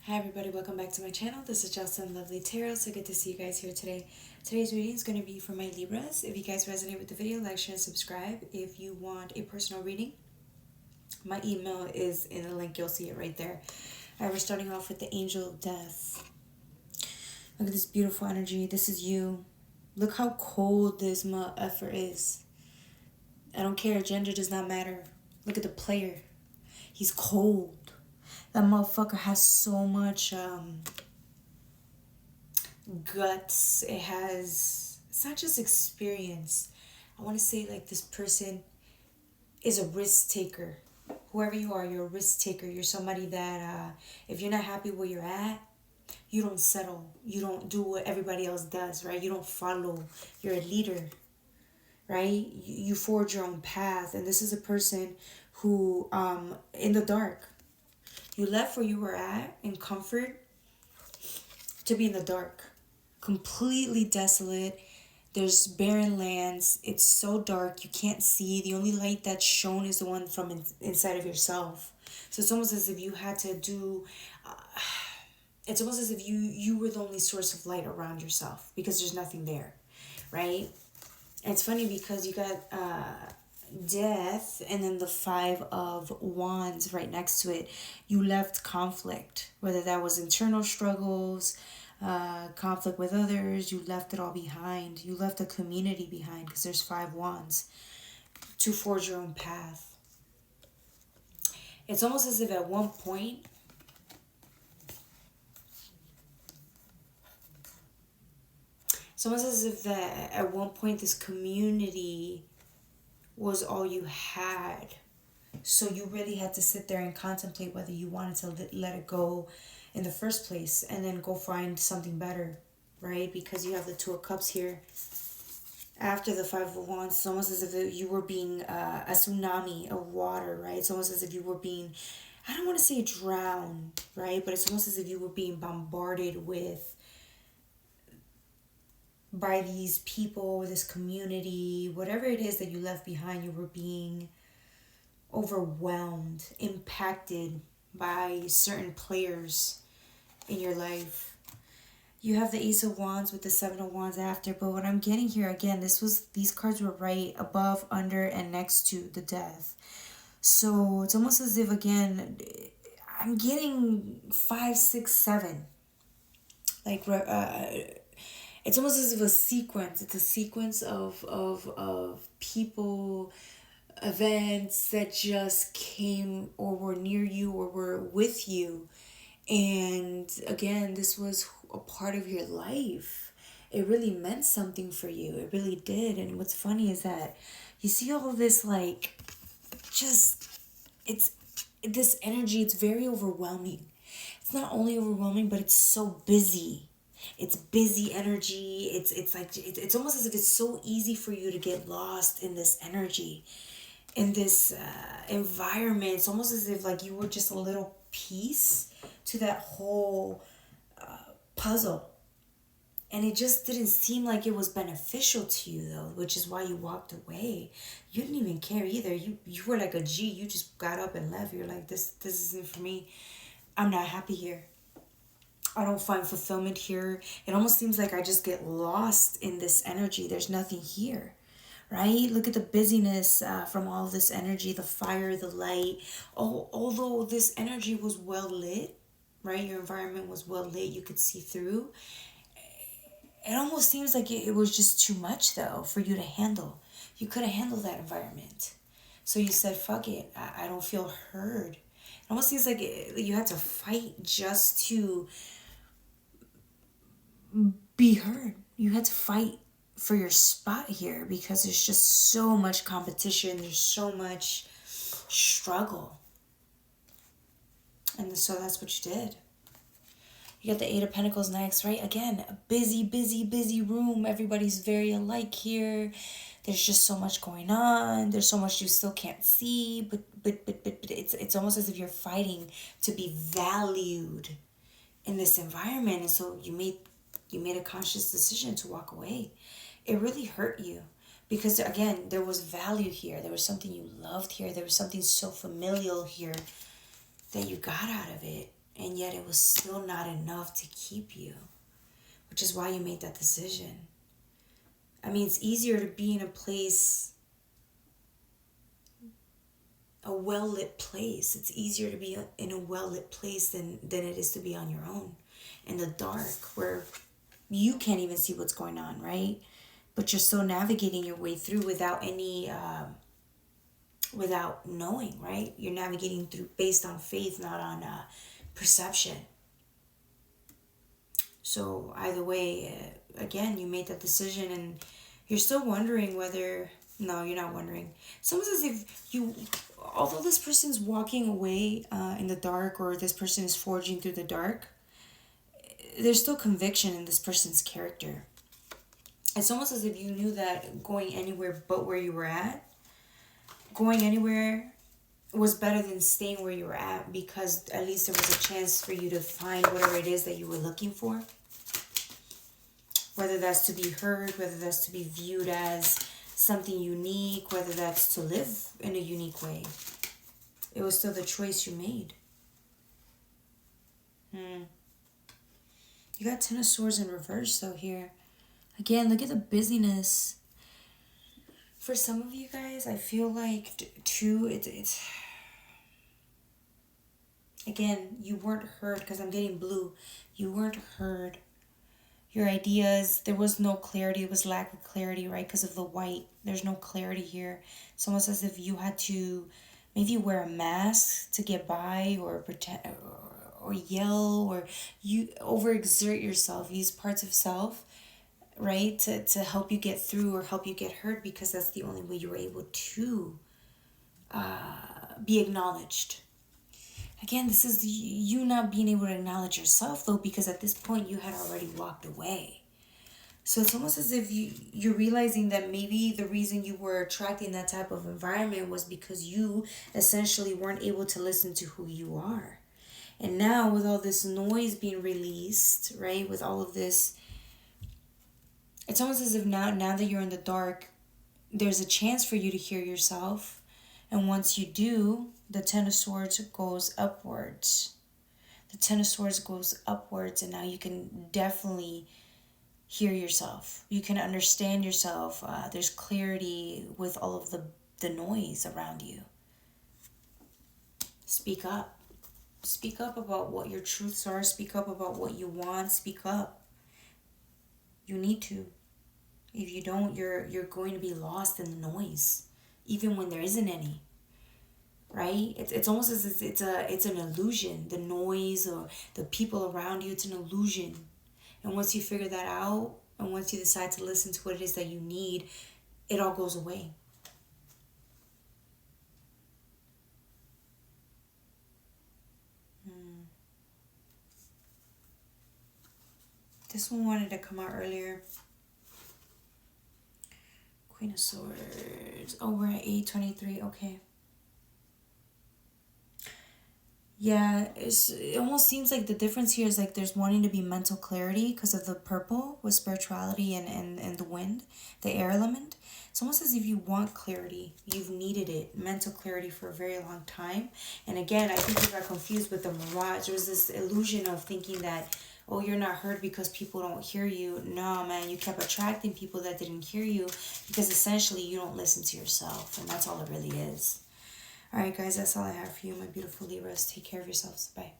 Hi everybody, welcome back to my channel. This is Justin Lovely Tarot. So good to see you guys here today. Today's reading is going to be for my Libras. If you guys resonate with the video, like, share, and subscribe. If you want a personal reading, my email is in the link. You'll see it right there. Alright, we're starting off with the Angel of Death. Look at this beautiful energy. This is you. Look how cold this effort is. I don't care. Gender does not matter. Look at the player. He's cold. That motherfucker has so much guts. It's not just experience. I want to say like this person is a risk taker. Whoever you are, you're a risk taker. You're somebody that if you're not happy where you're at, you don't settle. You don't do what everybody else does, right? You don't follow. You're a leader, right? You forge your own path. And this is a person who, in the dark, you left where you were at in comfort to be in the dark. Completely desolate. There's barren lands. It's so dark. You can't see. The only light that's shown is the one from inside of yourself. So it's almost as if you had to do... it's almost as if you were the only source of light around yourself because there's nothing there, right? And it's funny because you got... death and then the 5 of wands right next to it. You left conflict, whether that was internal struggles, conflict with others. You left it all behind. You left a community behind because there's 5 wands to forge your own path. It's almost as if at one point at one point this community was all you had. So you really had to sit there and contemplate whether you wanted to let it go in the first place and then go find something better, right? Because you have the 2 of Cups here. After the 5 of Wands, it's almost as if you were being a tsunami of water, right? It's almost as if you were being, I don't want to say drowned, right? But it's almost as if you were being bombarded by these people, this community, whatever it is that you left behind. You were being overwhelmed, impacted by certain players in your life. You have the Ace of Wands with the 7 of Wands after, but what I'm getting here, again, these cards were right above, under, and next to the Death. So it's almost as if, again, I'm getting 5, 6, 7. Like, it's almost as if a sequence. It's a sequence of people, events that just came or were near you or were with you. And again, this was a part of your life. It really meant something for you. It really did. And what's funny is that you see all of this, like, just, it's this energy. It's very overwhelming. It's not only overwhelming, but it's so busy. It's busy energy. It's almost as if it's so easy for you to get lost in this energy, in this environment. It's almost as if like you were just a little piece to that whole puzzle. And it just didn't seem like it was beneficial to you, though, which is why you walked away. You didn't even care either. You were like a G. You just got up and left. You're like, this isn't for me. I'm not happy here. I don't find fulfillment here. It almost seems like I just get lost in this energy. There's nothing here, right? Look at the busyness from all this energy, the fire, the light. Although this energy was well lit, right? Your environment was well lit. You could see through. It almost seems like it was just too much, though, for you to handle. You couldn't handle that environment. So you said, fuck it. I don't feel heard. It almost seems like you had to fight just to be heard. You had to fight for your spot here because there's just so much competition. There's so much struggle. And so that's what you did. You got the 8 of Pentacles next, right? Again, a busy room. Everybody's very alike here. There's just so much going on. There's so much you still can't see. But it's almost as if you're fighting to be valued in this environment. And so you made a conscious decision to walk away. It really hurt you because, again, there was value here. There was something you loved here. There was something so familial here that you got out of it. And yet it was still not enough to keep you, which is why you made that decision. I mean, it's easier to be in a place, a well-lit place. It's easier to be in a well-lit place than it is to be on your own in the dark, where you can't even see what's going on, right? But you're still navigating your way through without any without knowing, right? You're navigating through based on faith, not on perception. So either way, again, you made that decision, and you're still wondering whether. No, you're not wondering. It's almost as if you, although this person's walking away in the dark, or this person is forging through the dark, there's still conviction in this person's character. It's almost as if you knew that going anywhere but where you were at, going anywhere was better than staying where you were at, because at least there was a chance for you to find whatever it is that you were looking for. Whether that's to be heard, whether that's to be viewed as something unique, whether that's to live in a unique way. It was still the choice you made. You got Ten of Swords in reverse though here. Again, look at the busyness. For some of you guys, I feel like too, it's again, you weren't heard, because I'm getting blue. You weren't heard. Your ideas, there was no clarity. It was lack of clarity, right? Because of the white. There's no clarity here. It's almost as if you had to maybe wear a mask to get by, or pretend, or yell, or you overexert yourself. Use parts of self, right? To help you get through or help you get heard, because that's the only way you were able to be acknowledged. Again, this is you not being able to acknowledge yourself, though, because at this point you had already walked away. So it's almost as if you're realizing that maybe the reason you were attracting that type of environment was because you essentially weren't able to listen to who you are. And now with all this noise being released, right, with all of this, it's almost as if now that you're in the dark, there's a chance for you to hear yourself. And once you do, the Ten of Swords goes upwards. The Ten of Swords goes upwards, and now you can definitely hear yourself. You can understand yourself. There's clarity with all of the noise around you. Speak up. Speak up about what your truths are. Speak up about what you want. Speak up. You need to. If you don't, you're going to be lost in the noise, even when there isn't any. Right? It's almost as if it's an illusion. The noise or the people around you, it's an illusion. And once you figure that out, and once you decide to listen to what it is that you need, it all goes away. This one wanted to come out earlier. Queen of Swords. Oh, we're at 8:23. Okay. Yeah, it almost seems like the difference here is like there's wanting to be mental clarity because of the purple with spirituality and the wind, the air element. It's almost as if you want clarity. You've needed it, mental clarity, for a very long time. And again, I think you got confused with the mirage. There was this illusion of thinking that, oh, you're not heard because people don't hear you. No, man, you kept attracting people that didn't hear you because essentially you don't listen to yourself. And that's all it really is. All right, guys, that's all I have for you, my beautiful Libras. Take care of yourselves. Bye.